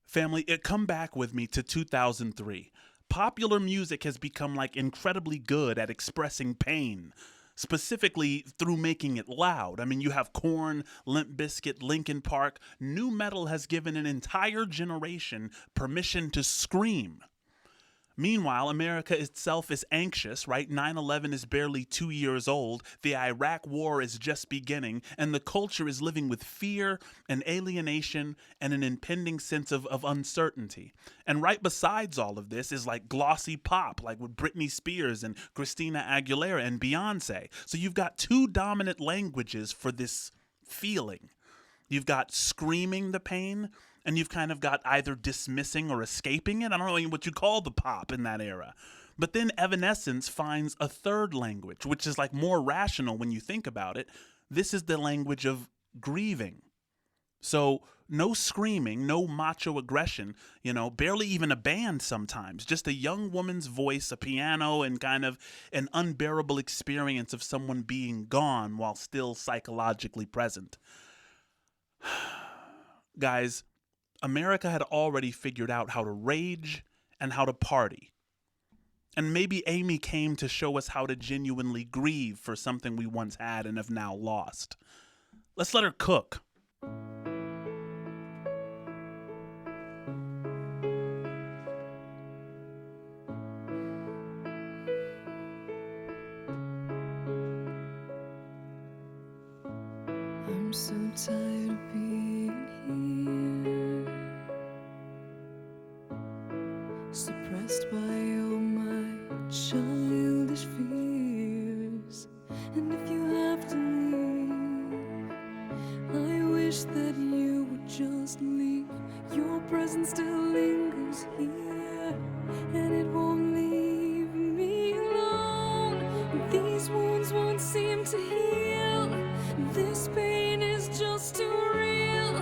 Family, come back with me to 2003. Popular music has become like incredibly good at expressing pain, specifically through making it loud. I mean, you have Korn, Limp Bizkit, Linkin Park. New metal has given an entire generation permission to scream. Meanwhile, America itself is anxious, right? 9/11 is barely 2 years old, the Iraq War is just beginning, and the culture is living with fear and alienation and an impending sense of uncertainty. And right besides all of this is like glossy pop, like with Britney Spears and Christina Aguilera and Beyonce. So you've got two dominant languages for this feeling. You've got screaming the pain, and you've kind of got either dismissing or escaping it. I don't know what you call the pop in that era. But then Evanescence finds a third language, which is like more rational when you think about it. This is the language of grieving. So no screaming, no macho aggression, barely even a band sometimes. Just a young woman's voice, a piano, and kind of an unbearable experience of someone being gone while still psychologically present. Guys, America had already figured out how to rage and how to party. And maybe Amy came to show us how to genuinely grieve for something we once had and have now lost. Let's let her cook. I'm so tired of being here, suppressed by all my childish fears. And if you have to leave, I wish that you would just leave. Your presence still lingers here, and it won't leave me alone. These wounds won't seem to heal. This pain is just too real.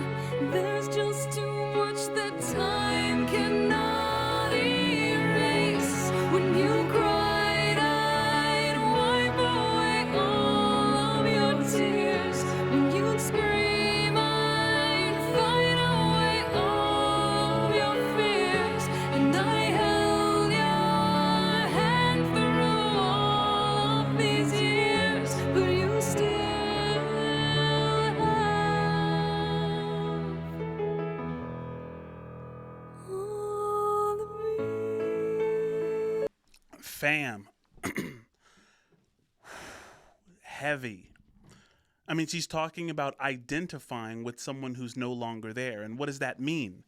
There's just too much that time cannot erase. When you cried, I'd wipe away all of your tears. When you'd scream, I'd fight away all of your fears. And I held your hand through all of these years, but you still Fam. Heavy. I mean, she's talking about identifying with someone who's no longer there. And what does that mean?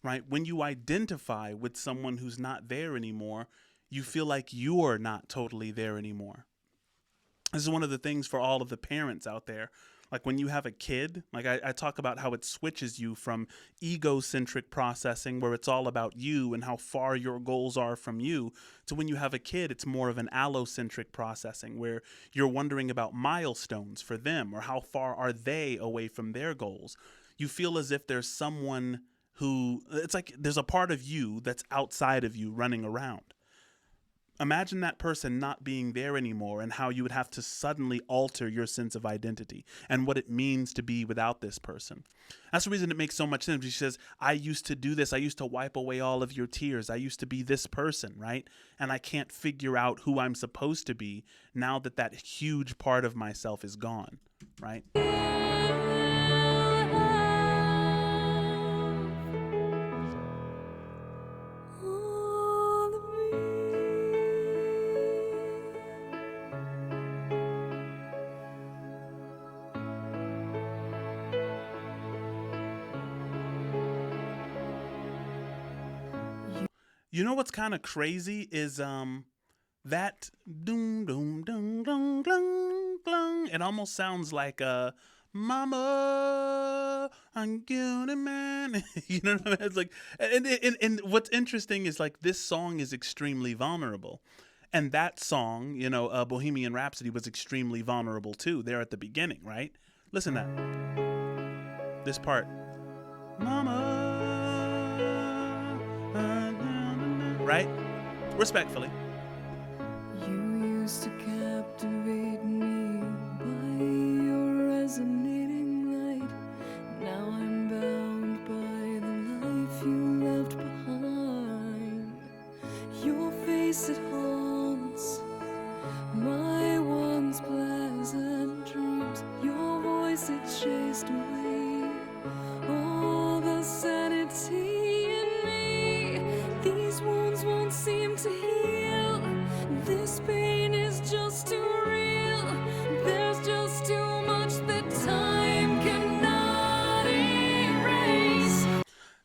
Right? When you identify with someone who's not there anymore, you feel like you're not totally there anymore. This is one of the things for all of the parents out there. Like when you have a kid, like I talk about how it switches you from egocentric processing, where it's all about you and how far your goals are from you, to when you have a kid, it's more of an allocentric processing, where you're wondering about milestones for them or how far are they away from their goals. You feel as if there's someone who, it's like there's a part of you that's outside of you running around. Imagine that person not being there anymore and how you would have to suddenly alter your sense of identity and what it means to be without this person. That's the reason it makes so much sense. She says, I used to do this. I used to wipe away all of your tears. I used to be this person, right? And I can't figure out who I'm supposed to be now that that huge part of myself is gone, right? You know what's kind of crazy is that doom doom doom doom glung glung. It almost sounds like Mama, I'm good man. You know what I mean? It's like, and what's interesting is like this song is extremely vulnerable, and that song, Bohemian Rhapsody, was extremely vulnerable too. There at the beginning, right? Listen to that. This part, Mama. Right? Respectfully. You used to captivate me by your resonating light. Now I'm bound by the life you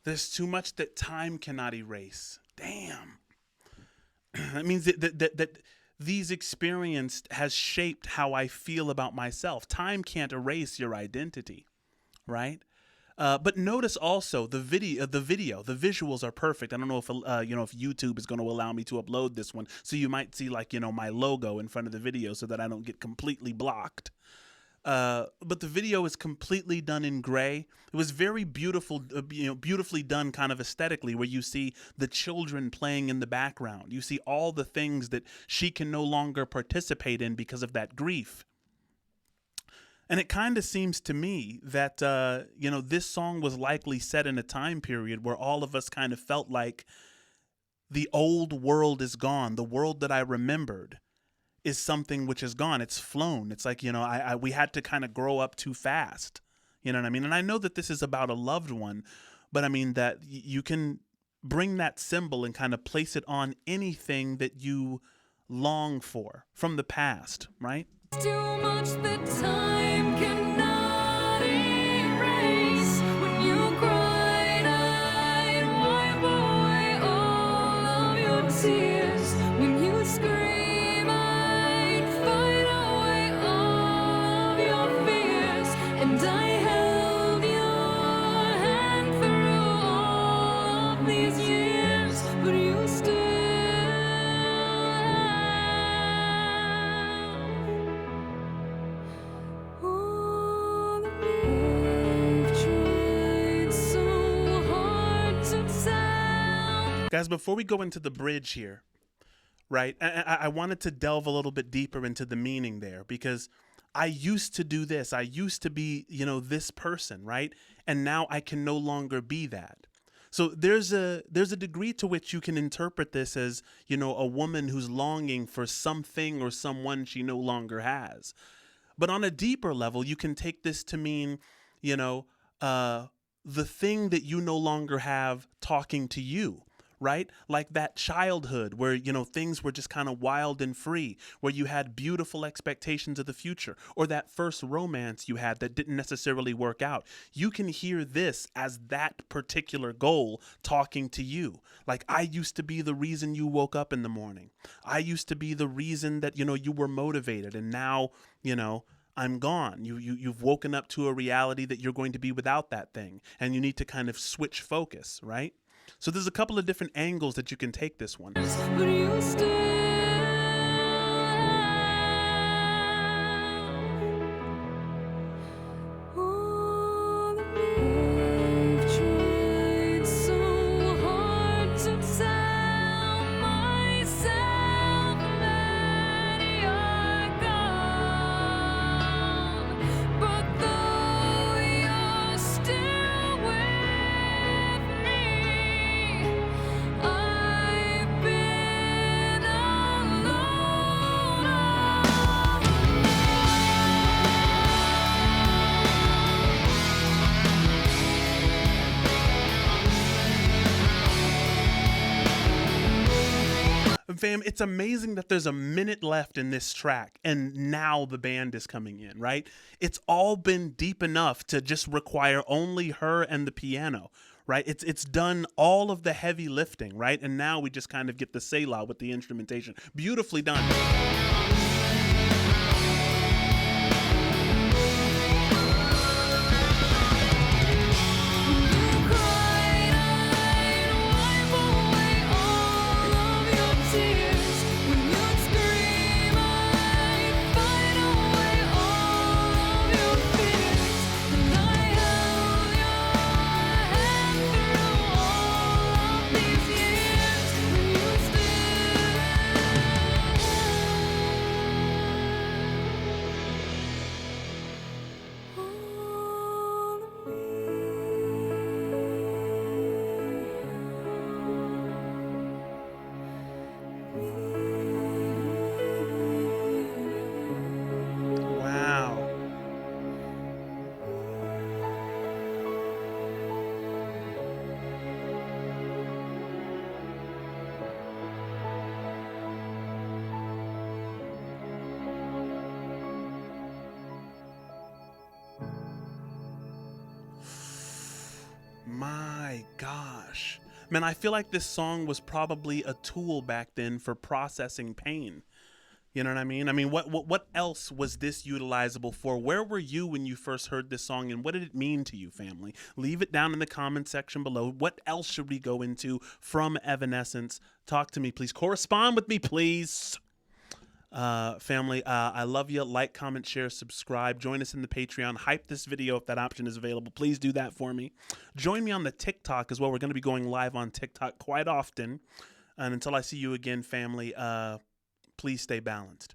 There's too much that time cannot erase. Damn. That means that these experiences has shaped how I feel about myself. Time can't erase your identity, right? But notice also the visuals are perfect. I don't know if if YouTube is going to allow me to upload this one, so you might see like my logo in front of the video so that I don't get completely blocked. But the video is completely done in gray. It was very beautiful, beautifully done kind of aesthetically, where you see the children playing in the background. You see all the things that she can no longer participate in because of that grief. And it kind of seems to me that, this song was likely set in a time period where all of us kind of felt like the old world is gone. The world that I remembered is something which is gone. It's flown. It's like, we had to kind of grow up too fast. You know what I mean? And I know that this is about a loved one, but I mean that you can bring that symbol and kind of place it on anything that you long for from the past, right? Too much that time cannot erase. When you cried, I'd wipe away all of your tears. When you scream, I'd fight away all of your fears. And I held your hand through all of these years, but you still Guys, before we go into the bridge here, right, I wanted to delve a little bit deeper into the meaning there, because I used to do this. I used to be, this person, right? And now I can no longer be that. So there's a degree to which you can interpret this as, a woman who's longing for something or someone she no longer has. But on a deeper level, you can take this to mean, the thing that you no longer have talking to you. Right? Like that childhood where, things were just kind of wild and free, where you had beautiful expectations of the future, or that first romance you had that didn't necessarily work out. You can hear this as that particular goal talking to you. Like, I used to be the reason you woke up in the morning. I used to be the reason that, you were motivated. And now, I'm gone. You've woken up to a reality that you're going to be without that thing. And you need to kind of switch focus, right? So there's a couple of different angles that you can take this one. but you still all that we've tried so hard to tell myself that you're gone, but though you're still with me, I've been alone all Fam, it's amazing that there's a minute left in this track and now the band is coming in, right? It's all been deep enough to just require only her and the piano, right? It's done all of the heavy lifting, right? And now we just kind of get the Selah with the instrumentation. Beautifully done. My gosh. Man, I feel like this song was probably a tool back then for processing pain. You know what I mean? I mean, what else was this utilizable for? Where were you when you first heard this song, and what did it mean to you, family? Leave it down in the comment section below. What else should we go into from Evanescence? Talk to me, please. Correspond with me, please. Family, I love you. Like, comment, share, subscribe. Join us in the Patreon. Hype this video if that option is available. Please do that for me. Join me on the TikTok as well. We're going to be going live on TikTok quite often. And until I see you again, family, please stay balanced.